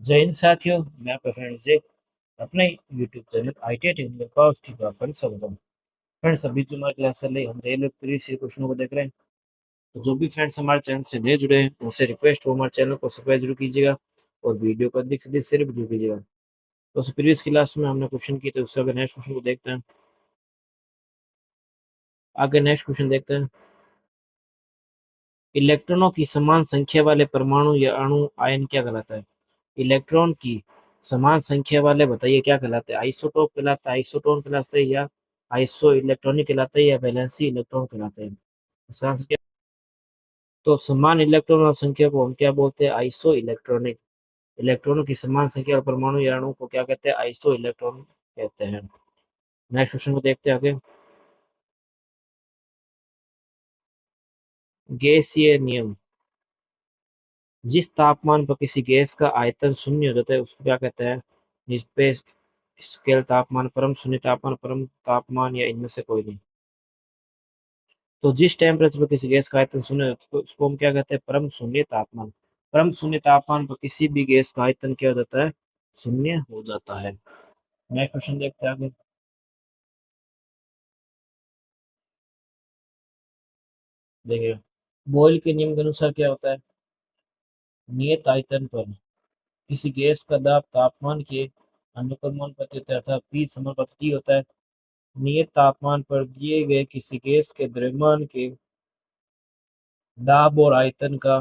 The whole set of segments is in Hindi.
जय हिंद साथियों, मैं आपका फ्रेंड जे अपने YouTube channel ITI technical power की पर स्वागत है। फ्रेंड्स, अभी जो हमारी क्लास चल रही है, हम रेलवे प्रीवियस ईयर क्वेश्चनों को देख रहे हैं। तो जो भी फ्रेंड्स हमारे चैनल से नए जुड़े हैं, उनसे रिक्वेस्ट हो हमारे चैनल को सब्सक्राइब जरूर कीजिएगा और वीडियो को अधिक से अधिक शेयर भी जरूर कीजिएगा। तो प्रीवियस क्लास में हमने क्वेश्चन किए थे, उसके आगे नेक्स्ट क्वेश्चन को देखते हैं। आगे नेक्स्ट क्वेश्चन देखते हैं। इलेक्ट्रॉनों की समान संख्या वाले परमाणु या अणु आयन क्या कहलाता है? इलेक्ट्रॉन की समान संख्या वाले बताइए क्या कहलाते हैं? आइसोटोप कहलाता है, आइसोटोन कहलाते हैं, या आइसो इलेक्ट्रॉनिक कहलाते हैं, या वैलेंसी इलेक्ट्रॉन कहलाते हैं? इसका आंसर क्या? तो समान इलेक्ट्रॉन और संख्या को हम क्या बोलते हैं? Iso electronic. इलेक्ट्रॉनों की समान संख्या और परमाणु या अणु को क्या कहते हैं? आइसो इलेक्ट्रॉन कहते हैं। नेक्स्ट क्वेश्चन को देखते हैं आगे। गैसीय नियम। जिस तापमान पर किसी गैस का आयतन शून्य हो जाता है उसको क्या कहते हैं? निरपेक्ष स्केल तापमान, परम शून्य तापमान, परम तापमान, या इनमें से कोई नहीं? तो जिस टेम्परेचर पर किसी गैस का आयतन शून्य है, उसको हम क्या कहते हैं? परम शून्य तापमान। परम शून्य तापमान पर किसी भी गैस का आयतन क्या हो जाता है? शून्य हो जाता है। नेक्स्ट क्वेश्चन देखते हैं आगे। देखिए, बॉयल के नियम के अनुसार क्या होता है? नियत आयतन पर किसी गैस का दाब तापमान के अनुक्रमानुपाती होता है, अर्थात P समानुपाती T होता है। नियत तापमान पर दिए गए किसी गैस के द्रव्यमान के दाब और आयतन का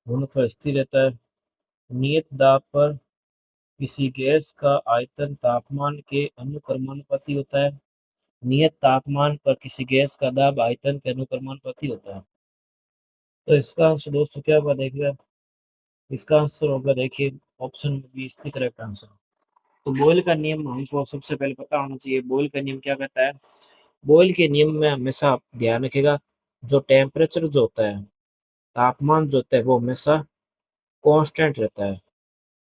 गुणनफल स्थिर रहता है। नियत दाब पर किसी गैस का आयतन तापमान के अनुक्रमानुपाती होता है। नियत तापमान पर किसी गैस का दाब आयतन के अनुक्रमानुपाती होता है। तो इसका आंसर दोस्तों क्या होगा? देखिए, इसका आंसर होगा, देखिए, option B is the correct answer. तो बॉयल का नियम हमको सबसे पहले पता होना चाहिए। बॉयल का नियम क्या कहता है? बॉयल के नियम में हमेशा आप ध्यान रखिएगा, जो टेम्परेचर जो होता है, तापमान जो होता है, वो हमेशा कांस्टेंट रहता है।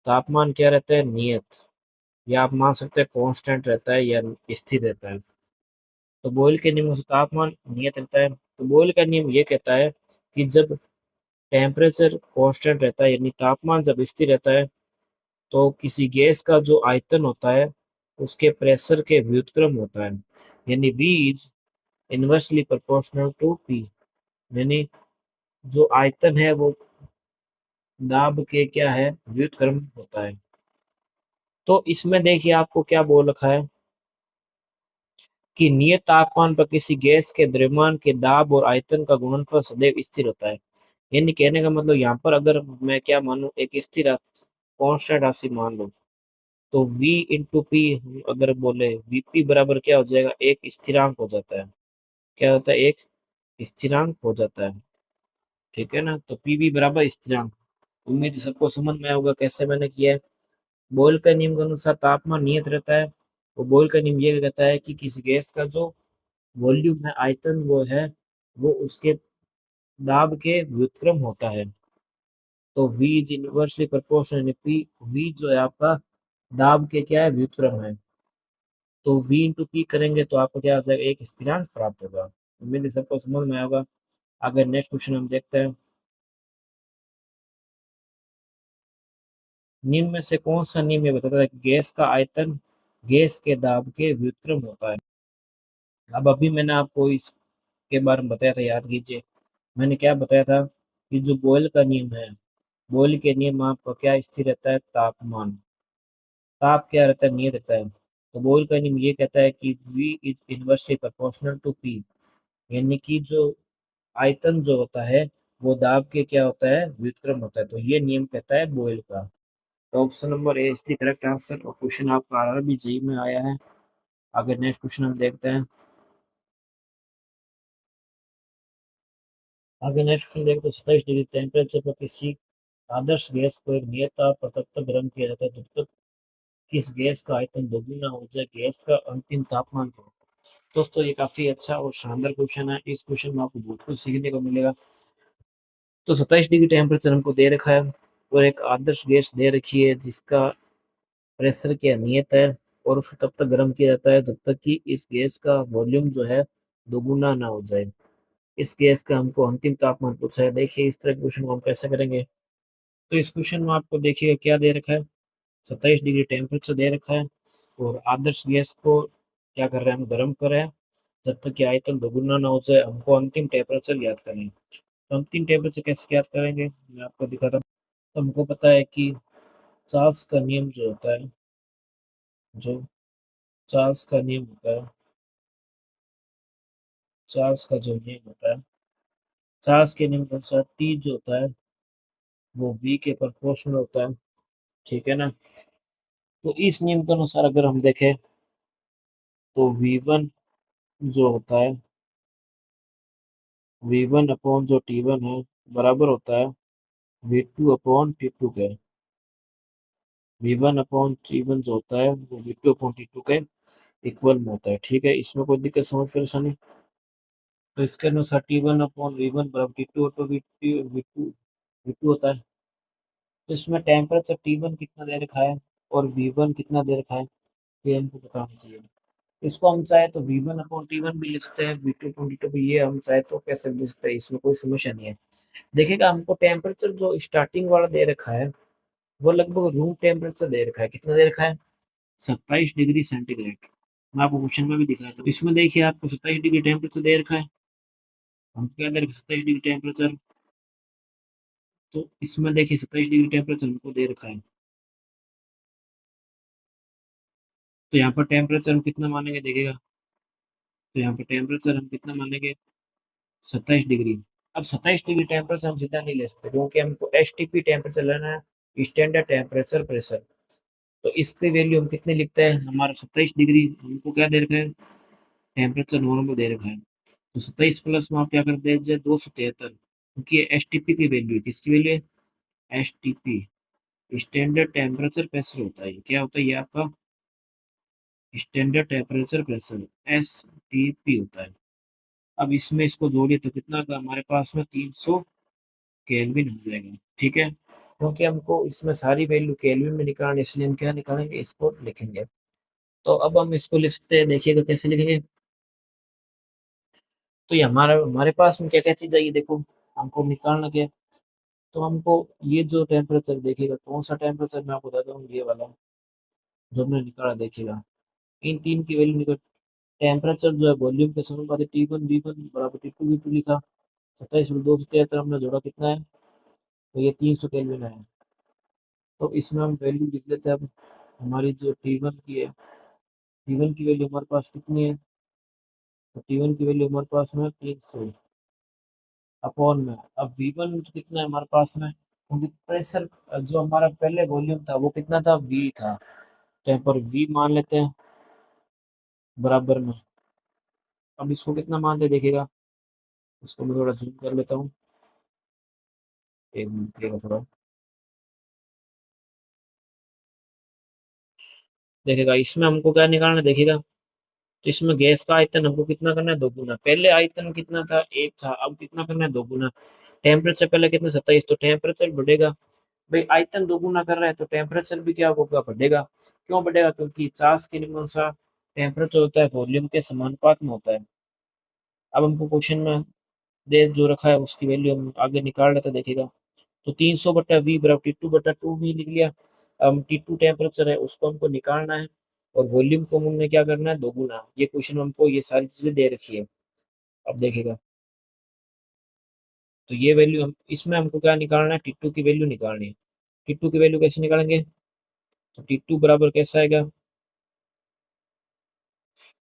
तापमान क्या रहता है? नियत, या आप मान सकते हैं कांस्टेंट रहता है या स्थिर रहता है। तो बॉयल के नियम से तापमान नियत रहता है। तो बॉयल का नियम ये कहता है कि जब टेम्परेचर कांस्टेंट रहता है, यानी तापमान जब स्थिर रहता है, तो किसी गैस का जो आयतन होता है उसके प्रेशर के व्युत्क्रम होता है, यानी V is inversely proportional to P। यानी जो आयतन है वो दाब के क्या है? व्युत्क्रम होता है। तो इसमें देखिए आपको क्या बोल रखा है कि नियत तापमान पर किसी गैस के द्रव्यमान के दाब और आयतन का गुणनफल सदैव स्थिर होता है। यानी कहने का मतलब यहाँ पर अगर मैं क्या मानूं, एक स्थिर कांस्टेंट राशि मान लो, तो V इंटू पी अगर बोले, Vp बराबर क्या हो जाएगा? एक स्थिरांक हो जाता है। क्या होता है? एक स्थिरांक हो जाता है। ठीक है ना? तो Pv बराबर स्थिरांक। उम्मीद है सबको समझ में आएगा कैसे मैंने किया है। बोयल का नियम के अनुसार तापमान नियत रहता है। वो बोयल का नियम ये कहता है कि किसी गैस का जो वॉल्यूम है, आयतन वो है, वो उसके दाब के व्युत्क्रम होता है। तो V is inversely proportional, P V जो है आपका दाब के क्या है? व्युत्क्रम है। तो V इंटू पी करेंगे तो आपको क्या आ जाएगा? एक स्थिरांक प्राप्त होगा। उम्मीद है सबको समझ में आएगा। अगर नेक्स्ट क्वेश्चन हम देखते हैं। निम्न में से कौन सा नियम ये बताता है कि गैस का आयतन गैस के दाब के व्युत्क्रम होता है? अब अभी मैंने आपको इसके बारे में बताया था, याद कीजिए। मैंने क्या बताया था कि जो बॉयल का नियम है, बॉयल के नियम में आपका क्या स्थिर रहता है? तापमान। ताप क्या रहता है? नियत रहता है। तो बॉयल का नियम ये कहता है कि V is inversely proportional to P। यानी कि जो आयतन जो होता है वो दाब के क्या होता है? व्युत्क्रम होता है। तो ये नियम कहता है बॉयल का। तो option number A is the correct answer. और क्वेश्चन आपका आरआरबी जेईई में आया है। आगे नेक्स्ट क्वेश्चन हम देखते हैं। आगे नेक्स्ट क्वेश्चन देखते हैं। 27 डिग्री टेम्परेचर पर किसी आदर्श गैस को एक नियत ताप पर तब तक गर्म किया जाता है जब तक किस गैस का आयतन दोगुना हो जाए गैस का अंतिम तापमान को। दोस्तों, ये काफी अच्छा और शानदार क्वेश्चन है। इस क्वेश्चन में आपको बहुत कुछ सीखने को मिलेगा। तो 27 डिग्री टेम्परेचर हमको दे रखा है और एक आदर्श गैस दे रखी है जिसका प्रेशर क्या नियत है, और उसको तब तक गर्म किया जाता है जब तक कि इस गैस का वॉल्यूम जो है दोगुना ना हो जाए। इस गैस का हमको अंतिम तापमान पूछा है। देखिए, इस तरह के क्वेश्चन को हम कैसे करेंगे। तो इस क्वेश्चन में आपको देखिए क्या दे रखा है 27 डिग्री टेम्परेचर दे रखा है और आदर्श गैस को क्या कर रहे हैं, हम गर्म कर रहे हैं। जब तक कि आयतन दोगुना ना हो जाए हमको अंतिम टेम्परेचर याद करना है। तो अंतिम टेम्परेचर कैसे याद करेंगे, मैं आपको दिखाता हूँ। तो हमको पता है कि चार्ल्स का नियम जो होता है, जो चार्ल्स का नियम होता है, चार्ल्स का जो नियम होता है, चार्ल्स के नियम के अनुसार टी जो होता है वो वी के प्रोपोर्शनल होता है। ठीक है ना। तो इस नियम के अनुसार अगर हम देखें तो V1 जो होता है, V1 अपॉन जो T1 है बराबर होता है V2 अपॉन T2 के। V1 अपॉन T1 जो होता है वो V2 अपॉन T2 के इक्वल में होता है। ठीक है, इसमें कोई दिक्कत समझ परेशानी? तो इसके अनुसार T1 अपॉन V1 बराबर T2 अपॉन V2 होता है। तो इसमें टेम्परेचर T1 कितना दे रखा है और V1 कितना दे रखा है, ये हमको पता होना चाहिए। इसको हम चाहे तो V1 अपॉन T1 भी लिख सकते हैं, V2 अपॉन T2 भी, ये हम चाहे तो कैसे भी लिख सकते हैं, इसमें कोई समस्या नहीं है। देखिएगा हमको टेम्परेचर जो स्टार्टिंग वाला दे रखा है वो लगभग रूम टेम्परेचर दे रखा है। कितना दे रखा है? 27 डिग्री सेंटीग्रेड। मैं आपको क्वेश्चन में भी दिखाया था। इसमें देखिए आपको 27 डिग्री टेम्परेचर दे रखा है। हम क्या दे रखा है? 27 डिग्री टेम्परेचर। तो इसमें देखिए 27 डिग्री टेम्परेचर हमको दे रखा है। तो यहाँ पर टेम्परेचर हम कितना मानेंगे देखिएगा। तो यहाँ पर टेम्परेचर हम कितना मानेंगे? 27 डिग्री। अब 27 डिग्री टेम्परेचर हम सीधा नहीं ले सकते क्योंकि हमको STP टेम्परेचर लेना है, स्टैंडर्ड टेम्परेचर प्रेशर। तो इसकी वैल्यू हम कितनी लिखते हैं? हमारा 27 डिग्री हमको क्या दे रखा है? टेम्परेचर नॉर्मल दे रखा है। तो 27 प्लस में आप क्या कर दीजिए 273, क्योंकि STP की वैल्यू है। किसकी वैल्यू है? STP, स्टैंडर्ड टेम्परेचर प्रेशर होता है। क्या होता है ये आपका? स्टैंडर्ड टेम्परेचर प्रेशर, STP होता है। अब इसमें इसको जोड़िए तो कितना का हमारे पास में 300 केल्विन हो जाएगा। ठीक है, क्योंकि हमको इसमें सारी वैल्यू केल्विन में निकालनी, इसलिए हम क्या निकालेंगे, इसको लिखेंगे। तो अब हम इसको लिख सकते हैं, देखिएगा कैसे लिखेंगे। तो ये हमारा हमारे पास में क्या क्या चीज है ये देखो, हमको निकालना क्या है। तो हमको ये जो टेम्परेचर देखिएगा, कौन सा टेम्परेचर मैं आपको बताता हूँ, ये वाला जो हमने निकाला देखिएगा। इन तीन की वैल्यू निकल, टेम्परेचर जो है वॉल्यूम के समानुपाती T1 V1 बराबर T2 V2 लिखा। 27 273 हमने जोड़ा, कितना है? तो ये 300 केल्विन है। तो इसमें हम वैल्यू लिख लेते हैं। अब हमारी जो T1 की है, T1 की वैल्यू हमारे पास कितनी है? तो T1 की वैल्यू हमारे पास में 300 अपॉन में, अब V1 कितना है हमारे पास में, क्योंकि प्रेशर जो हमारा पहले वॉल्यूम था वो कितना था? V था। तो यहाँ पर V मान लेते हैं बराबर में। अब इसको कितना मानते हैं देखिएगा, इसको मैं थोड़ा जूम कर लेता हूँ, एक मिनट रुकिएगा थोड़ा। देखिएगा इसमें हमको क्या निकालना है देखिएगा। तो इसमें गैस का आयतन हमको कितना करना है? दोगुना। पहले आयतन कितना था? एक था, अब कितना करना है? दोगुना। टेम्परेचर पहले कितना? 27, तो टेम्परेचर बढ़ेगा। भाई आयतन दोगुना कर रहा है तो टेम्परेचर भी क्या होगा? बढ़ेगा। क्यों बढ़ेगा? क्योंकि चार्ल्स के नियम अनुसार टेम्परेचर होता है वॉल्यूम के समानुपात में होता है। अब हमको क्वेश्चन में दे जो रखा है उसकी वैल्यू हम आगे निकाल लेते हैं देखिएगा। तो 300/V बराबर T2/2V लिख लिया। अब T2 टेम्परेचर है उसको हमको निकालना है और वॉल्यूम को हमने क्या करना है? दोगुना। ये क्वेश्चन में हमको ये सारी चीजें दे रखी है। अब देखिएगा, तो ये वैल्यू हम इसमें हमको क्या निकालना है? T2 की वैल्यू निकालनी है। T2 की वैल्यू कैसे निकालेंगे? तो T2 बराबर कैसा आएगा?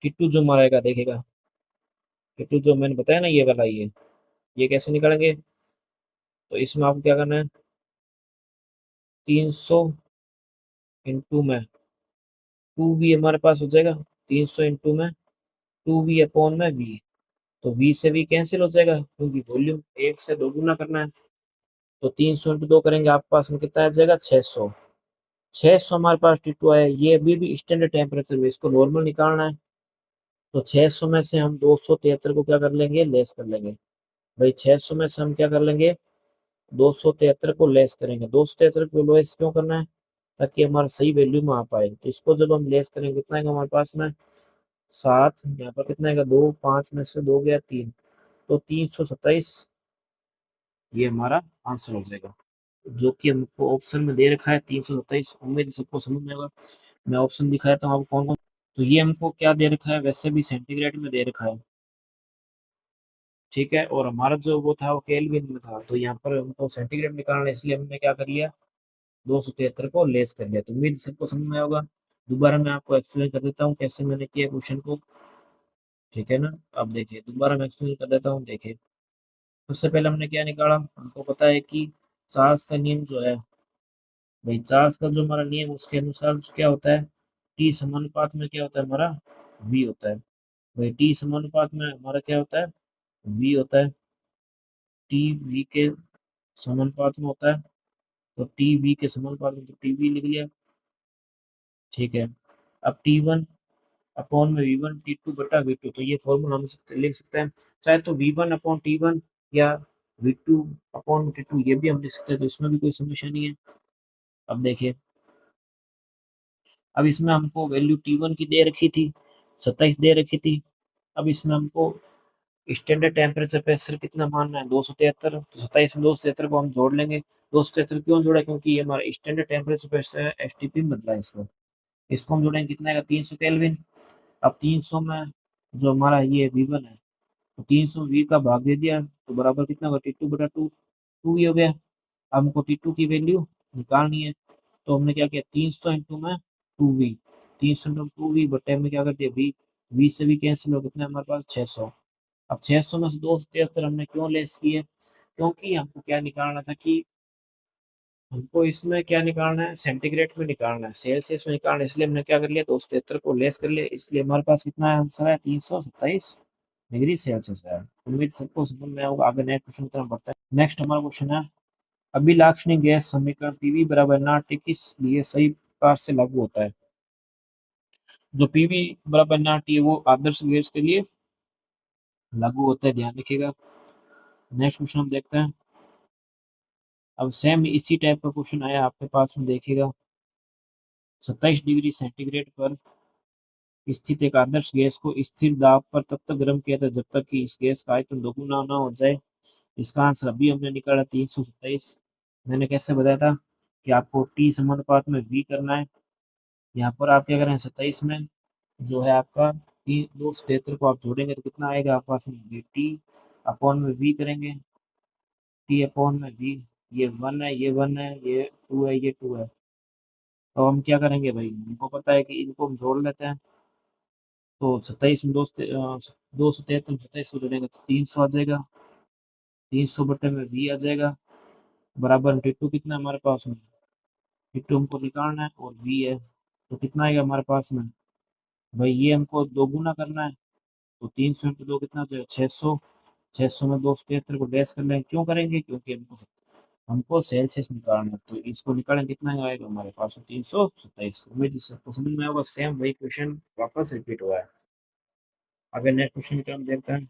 T2 जो हमारा आएगा देखिएगा, T2 जो मैंने बताया ना ये वाला, ये कैसे निकालेंगे? तो इसमें आपको क्या करना है? 300 में 2V हमारे पास हो जाएगा। 300 में 2V अपॉन में V। तो V से V कैंसिल हो जाएगा क्योंकि वॉल्यूम एक से दोगुना करना है। तो 300 × 2 करेंगे, आपके पास में कितना आ जाएगा? 600। 600 हमारे पास T2 आया। ये अभी भी स्टैंडर्ड टेम्परेचर में, इसको नॉर्मल निकालना है। तो 600 में से हम 273 को क्या कर लेंगे? लेस कर लेंगे। भाई 600 में से हम क्या कर लेंगे? 273 को लेस करेंगे। 273 को लेस क्यों करना है? ताकि हमारा सही वैल्यू में आ पाए। तो इसको जब हम लेस करेंगे कितना आएगा हमारे पास में? 7। यहाँ पर कितना आएगा? 2, 5 में से 2 गया 3, तो 327 ये हमारा आंसर हो जाएगा। जो कि हमको ऑप्शन में दे रखा है 327। उम्मीद है सबको समझ में होगा। मैं ऑप्शन दिखाता हूँ आपको कौन कौन। तो ये हमको क्या दे रखा है, वैसे भी सेंटीग्रेड में दे रखा है, ठीक है। और हमारा जो वो था वो केल्विन में था, तो यहाँ पर हमको सेंटीग्रेड निकालना है, इसलिए हमने क्या कर लिया, 273 को लेस कर लिया। तो उम्मीद है सबको समझ में होगा। दोबारा मैं आपको एक्सप्लेन कर देता हूँ कैसे मैंने किया क्वेश्चन को, ठीक है ना। अब देखिए दोबारा मैं एक्सप्लेन कर देता हूँ। देखिए सबसे पहले हमने क्या निकाला, हमको पता है कि चार्ल्स का नियम जो है, भाई चार्ल्स का जो हमारा नियम उसके अनुसार जो क्या होता है, टी समानुपात में क्या होता है हमारा, वी होता है। भाई टी समानुपात में हमारा क्या होता है, वी होता है। टी वी के समानुपात में होता है, तो टी वी के समानुपात में, तो टी वी लिख लिया, ठीक है। अब टी वन अपॉन में वी वन टी टू बटा वी टू, तो ये फॉर्मूला हम लिख सकते हैं, चाहे तो V one upon T one या V two upon T two, ये भी हम लिख सकते हैं, तो इसमें भी कोई समस्या नहीं है। अब देखिए, अब इसमें हमको वैल्यू टी वन की दे रखी थी 27 दे रखी थी। अब इसमें हमको स्टैंडर्ड टेम्परेचर प्रेशर कितना मानना है, 273। तो 27 में 273 को हम जोड़ लेंगे। 273 क्यों जोड़ा, क्योंकि ये हमारा स्टैंडर्ड टेम्परेचर प्रेशर है, एसटीपी में बदला है इसको। इसको हम जोड़ेंगे कितना आएगा, 300 केल्विन। अब 300 में जो हमारा ये V1 है, तो 300 वी का भाग दे दिया, तो बराबर कितना होगा, टी टू बटा टू, टू ही हो गया। अब हमको टी टू की वैल्यू निकालनी है, तो हमने क्या किया, 300 इंटू में two V, 300 into two V बटे में क्या कर दिया वी, वी से भी कैंसिल हो, कितना है हमारे पास 600। अब 600 में से 273 हमने क्यों लेस किए, क्योंकि हमको क्या निकालना था कि हमको इसमें क्या निकालना है, सेंटीग्रेड में निकालना है, सेल्सियस में निकालना है, इसलिए हमने क्या कर लिया, 273 को लेस कर लिया, इसलिए हमारे पास कितना आंसर है, 327 डिग्री सेल्सियस है। उम्मीद सबको समझ में आएगा। आगे नेक्स्ट क्वेश्चन की तरफ बढ़ते हैं। नेक्स्ट हमारा क्वेश्चन है, अभिलाक्षणी गैस समीकरण पीवी बराबर नॉट किस लिए सही प्रकार से लागू होता है। जो पीवी बराबर नॉट है वो आदर्श गैस के लिए लागू होता है, ध्यान रखिएगा। नेक्स्ट क्वेश्चन हम देखते हैं। अब सेम इसी टाइप का क्वेश्चन आया आपके पास में, देखिएगा 27 डिग्री सेंटीग्रेड पर स्थित एक आदर्श गैस को स्थिर दाब पर तब तक गर्म किया था जब तक कि इस गैस का आयतन दोगुना ना हो जाए। इसका आंसर अभी हमने निकाला 327। मैंने कैसे बताया था कि आपको टी समानुपात में वी करना है। यहाँ पर आप क्या करें, 27 में जो है आपका 273 को आप जोड़ेंगे तो कितना आएगा आपके पास में, वी टी अपॉन में वी करेंगे, टी अपॉन में वी, ये वन है, ये वन है, ये टू है, ये टू है। तो हम क्या करेंगे भाई, हमको पता है कि इनको हम जोड़ लेते हैं। तो 27 में 273 27 को जोड़ेंगे तो 300 आ जाएगा, 300 बटे में वी आ जाएगा, बराबर टी टू कितना है हमारे पास में, टी टू हमको निकालना है और वी है, तो कितना आएगा हमारे पास में, भाई ये हमको दो गुना करना है, तो 300 इंटू दो कितना हो जाएगा, 600। 600 में 273 को डैश कर लेंगे, क्यों करेंगे, क्योंकि हमको सेल्सियस निकालना है, तो इसको निकालें कितना आएगा हमारे पास, 327। उम्मीद है सबको समझ में आएगा। सेम वही क्वेश्चन वापस रिपीट हुआ है। आगे नेक्स्ट क्वेश्चन की तरफ देखते हैं।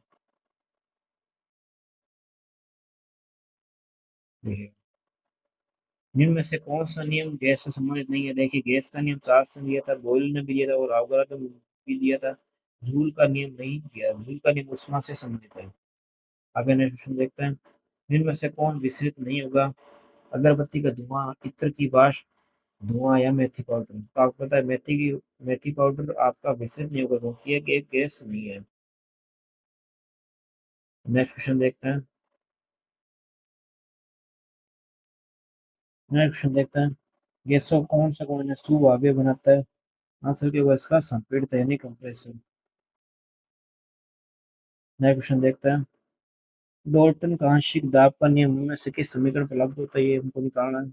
देखिए, निम्न में से कौन सा नियम गैस से संबंधित नहीं है। देखिए गैस का नियम चार्ल्स ने दिया था, बॉयल ने भी दिया था और अवगाद्रो ने भी दिया था। जूल का नियम नहीं दिया, जूल का नियम ऊष्मा से संबंधित है। आगे नेक्स्ट क्वेश्चन देखते हैं। निम्न में से कौन विसरित नहीं होगा, अगरबत्ती का धुआं, इत्र की वाष्प, धुआं या मेथी पाउडर। तो आपको पता है मेथी पाउडर आपका विसरित नहीं होगा क्योंकि ये एक गैस नहीं है। नेक्स्ट क्वेश्चन देखते हैं। नेक्स्ट क्वेश्चन देखते हैं, गैसों कौन सा कौन है सुवाह्य बनाता है। आंसर क्या होगा इसका, संपीड़ित यानी कंप्रेसर। नेक्स्ट क्वेश्चन देखते हैं, डोल्टन का आंशिक दाब का नियम में से किस समीकरण पर लागू होता है, ये हमको निकालना है।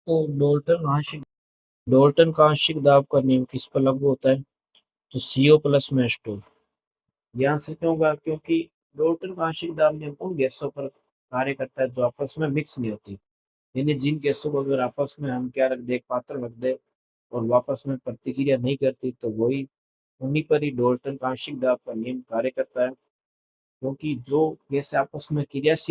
तो डोल्टन का आंशिक दाब का नियम किस पर लागू होता है, तो सीओ प्लस में एच टू। ये आंसर क्यों होगा, क्योंकि डोल्टन का आंशिक दाब नियम उन गैसों पर कार्य करता है जो आपस में मिक्स नहीं होती। यानी जिन गैसों को अगर आपस में हम क्या रख दे, एक पात्र रख दे और वापस में प्रतिक्रिया नहीं करती, तो वही उन्हीं पर ही डोल्टन का आंशिक दाब का नियम कार्य करता है। क्योंकि जो गैस आपस में क्रियाशील